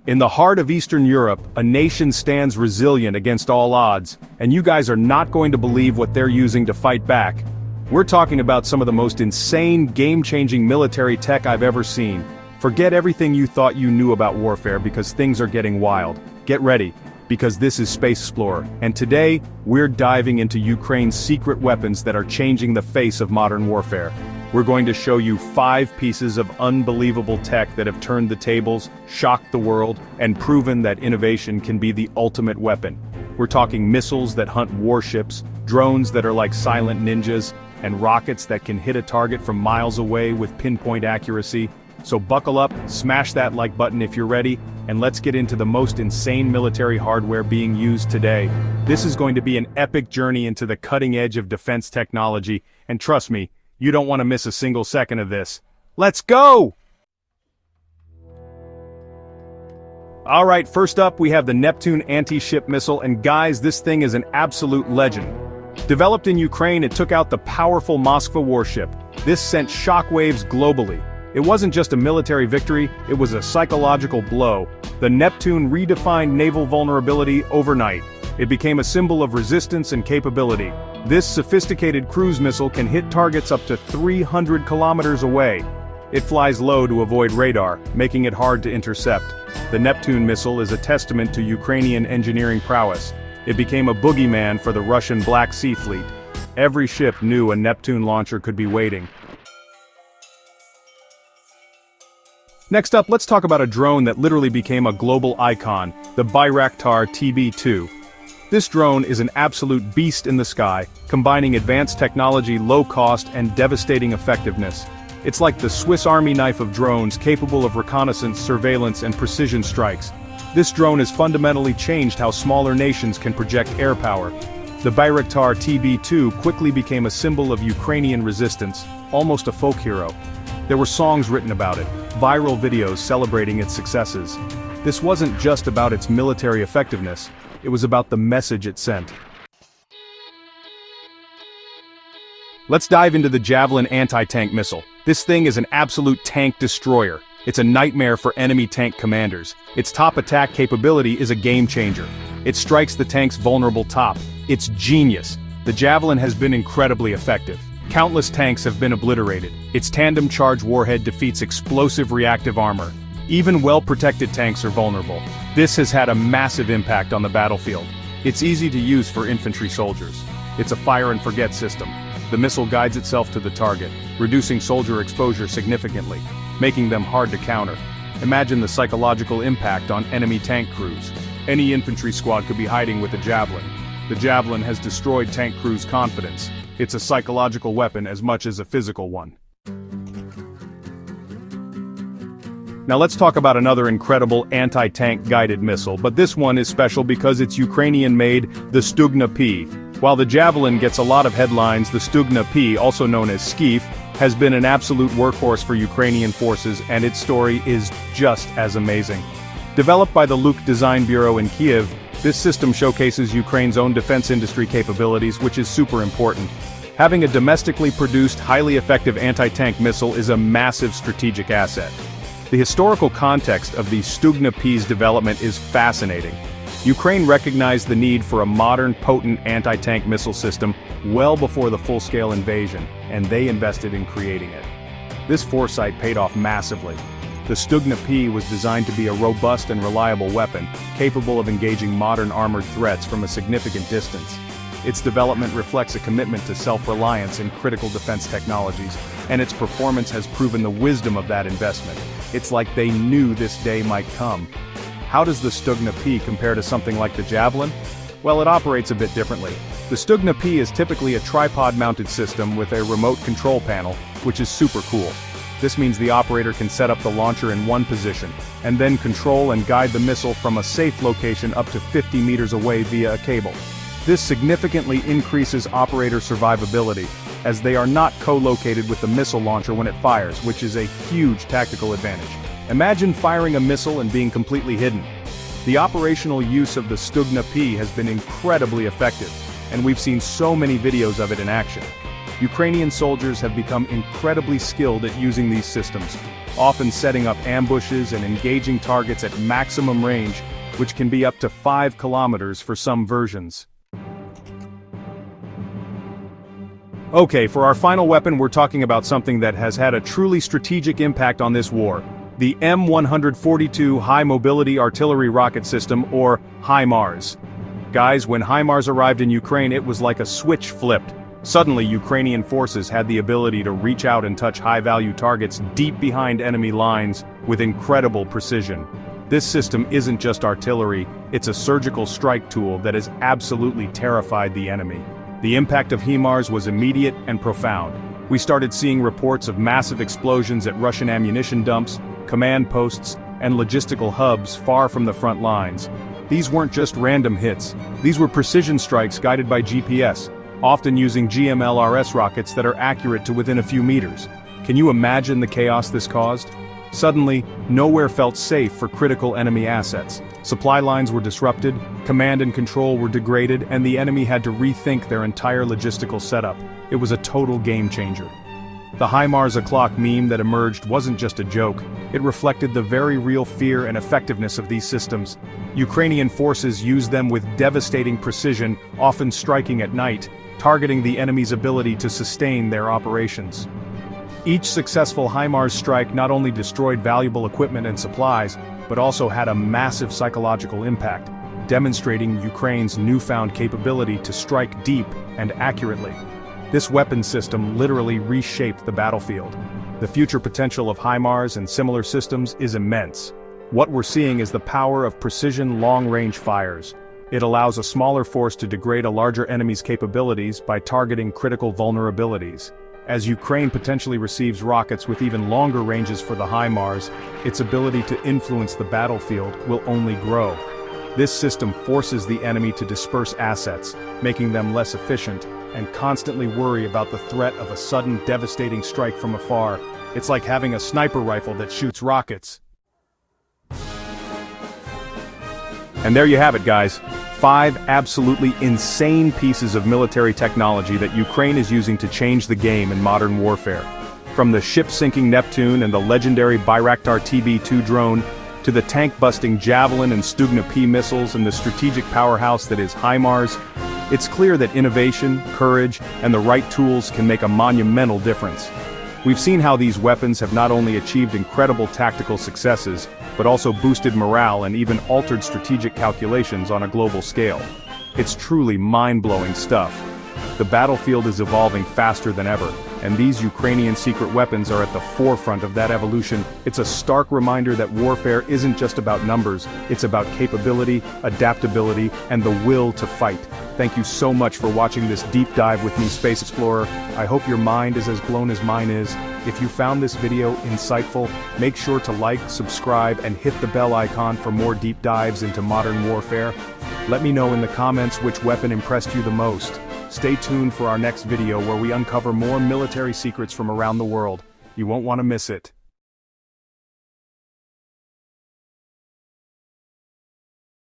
In the heart of Eastern Europe, a nation stands resilient against all odds, and you guys are not going to believe what they're using to fight back. We're talking about some of the most insane, game-changing military tech I've ever seen. Forget everything you thought you knew about warfare because things are getting wild. Get ready, because this is Space Explorer, and today, we're diving into Ukraine's secret weapons that are changing the face of modern warfare. We're going to show you 5 pieces of unbelievable tech that have turned the tables, shocked the world, and proven that innovation can be the ultimate weapon. We're talking missiles that hunt warships, drones that are like silent ninjas, and rockets that can hit a target from miles away with pinpoint accuracy. So buckle up, smash that like button if you're ready, and let's get into the most insane military hardware being used today. This is going to be an epic journey into the cutting edge of defense technology, and trust me, you don't want to miss a single second of this. Let's go! Alright, first up we have the Neptune anti-ship missile, and guys, this thing is an absolute legend. Developed in Ukraine, it took out the powerful Moskva warship. This sent shockwaves globally. It wasn't just a military victory, it was a psychological blow. The Neptune redefined naval vulnerability overnight. It became a symbol of resistance and capability. This sophisticated cruise missile can hit targets up to 300 kilometers away. It flies low to avoid radar, making it hard to intercept. The Neptune missile is a testament to Ukrainian engineering prowess. It became a boogeyman for the Russian Black Sea Fleet. Every ship knew a Neptune launcher could be waiting. Next up, let's talk about a drone that literally became a global icon, the Bayraktar TB2. This drone is an absolute beast in the sky, combining advanced technology, low cost, and devastating effectiveness. It's like the Swiss Army knife of drones, capable of reconnaissance, surveillance, and precision strikes. This drone has fundamentally changed how smaller nations can project air power. The Bayraktar TB2 quickly became a symbol of Ukrainian resistance, almost a folk hero. There were songs written about it, viral videos celebrating its successes. This wasn't just about its military effectiveness, it was about the message it sent. Let's dive into the Javelin anti-tank missile. This thing is an absolute tank destroyer. It's a nightmare for enemy tank commanders. Its top attack capability is a game changer. It strikes the tank's vulnerable top. It's genius. The Javelin has been incredibly effective. Countless tanks have been obliterated. Its tandem charge warhead defeats explosive reactive armor. Even well-protected tanks are vulnerable. This has had a massive impact on the battlefield. It's easy to use for infantry soldiers. It's a fire-and-forget system. The missile guides itself to the target, reducing soldier exposure significantly, making them hard to counter. Imagine the psychological impact on enemy tank crews. Any infantry squad could be hiding with a Javelin. The Javelin has destroyed tank crews' confidence. It's a psychological weapon as much as a physical one. Now let's talk about another incredible anti-tank guided missile, but this one is special because it's Ukrainian-made, the Stugna P. While the Javelin gets a lot of headlines, the Stugna P, also known as Skif, has been an absolute workhorse for Ukrainian forces, and its story is just as amazing. Developed by the Luk Design Bureau in Kiev, this system showcases Ukraine's own defense industry capabilities, which is super important. Having a domestically produced, highly effective anti-tank missile is a massive strategic asset. The historical context of the Stugna P's development is fascinating. Ukraine recognized the need for a modern, potent anti-tank missile system well before the full-scale invasion, and they invested in creating it. This foresight paid off massively. The Stugna P was designed to be a robust and reliable weapon, capable of engaging modern armored threats from a significant distance. Its development reflects a commitment to self-reliance in critical defense technologies, and its performance has proven the wisdom of that investment. It's like they knew this day might come. How does the Stugna P compare to something like the Javelin? Well, it operates a bit differently. The Stugna P is typically a tripod-mounted system with a remote control panel, which is super cool. This means the operator can set up the launcher in one position, and then control and guide the missile from a safe location up to 50 meters away via a cable. This significantly increases operator survivability, as they are not co-located with the missile launcher when it fires, which is a huge tactical advantage. Imagine firing a missile and being completely hidden. The operational use of the Stugna P has been incredibly effective, and we've seen so many videos of it in action. Ukrainian soldiers have become incredibly skilled at using these systems. often setting up ambushes and engaging targets at maximum range, which can be up to 5 kilometers for some versions. Okay, for our final weapon we're talking about something that has had a truly strategic impact on this war. The M142 High Mobility Artillery Rocket System, or HIMARS. Guys, when HIMARS arrived in Ukraine it was like a switch flipped. Suddenly Ukrainian forces had the ability to reach out and touch high-value targets deep behind enemy lines with incredible precision. This system isn't just artillery, it's a surgical strike tool that has absolutely terrified the enemy. The impact of HIMARS was immediate and profound. We started seeing reports of massive explosions at Russian ammunition dumps, command posts, and logistical hubs far from the front lines. These weren't just random hits, these were precision strikes guided by GPS, often using GMLRS rockets that are accurate to within a few meters. Can you imagine the chaos this caused? Suddenly, nowhere felt safe for critical enemy assets. Supply lines were disrupted, command and control were degraded, and the enemy had to rethink their entire logistical setup. It was a total game changer. The HIMARS o'clock meme that emerged wasn't just a joke, it reflected the very real fear and effectiveness of these systems. Ukrainian forces used them with devastating precision, often striking at night, targeting the enemy's ability to sustain their operations. Each successful HIMARS strike not only destroyed valuable equipment and supplies, but also had a massive psychological impact, demonstrating Ukraine's newfound capability to strike deep and accurately. This weapon system literally reshaped the battlefield. The future potential of HIMARS and similar systems is immense. What we're seeing is the power of precision long-range fires. It allows a smaller force to degrade a larger enemy's capabilities by targeting critical vulnerabilities. As Ukraine potentially receives rockets with even longer ranges for the HIMARS, its ability to influence the battlefield will only grow. This system forces the enemy to disperse assets, making them less efficient, and constantly worry about the threat of a sudden devastating strike from afar. It's like having a sniper rifle that shoots rockets. And there you have it, guys. 5 absolutely insane pieces of military technology that Ukraine is using to change the game in modern warfare. From the ship-sinking Neptune and the legendary Bayraktar TB2 drone, to the tank-busting Javelin and Stugna P missiles and the strategic powerhouse that is HIMARS, it's clear that innovation, courage, and the right tools can make a monumental difference. We've seen how these weapons have not only achieved incredible tactical successes, but also boosted morale and even altered strategic calculations on a global scale. It's truly mind-blowing stuff. The battlefield is evolving faster than ever, and these Ukrainian secret weapons are at the forefront of that evolution. It's a stark reminder that warfare isn't just about numbers, it's about capability, adaptability, and the will to fight. Thank you so much for watching this deep dive with me, Space Explorer. I hope your mind is as blown as mine is. If you found this video insightful, make sure to like, subscribe, and hit the bell icon for more deep dives into modern warfare. Let me know in the comments which weapon impressed you the most. Stay tuned for our next video where we uncover more military secrets from around the world. You won't want to miss it.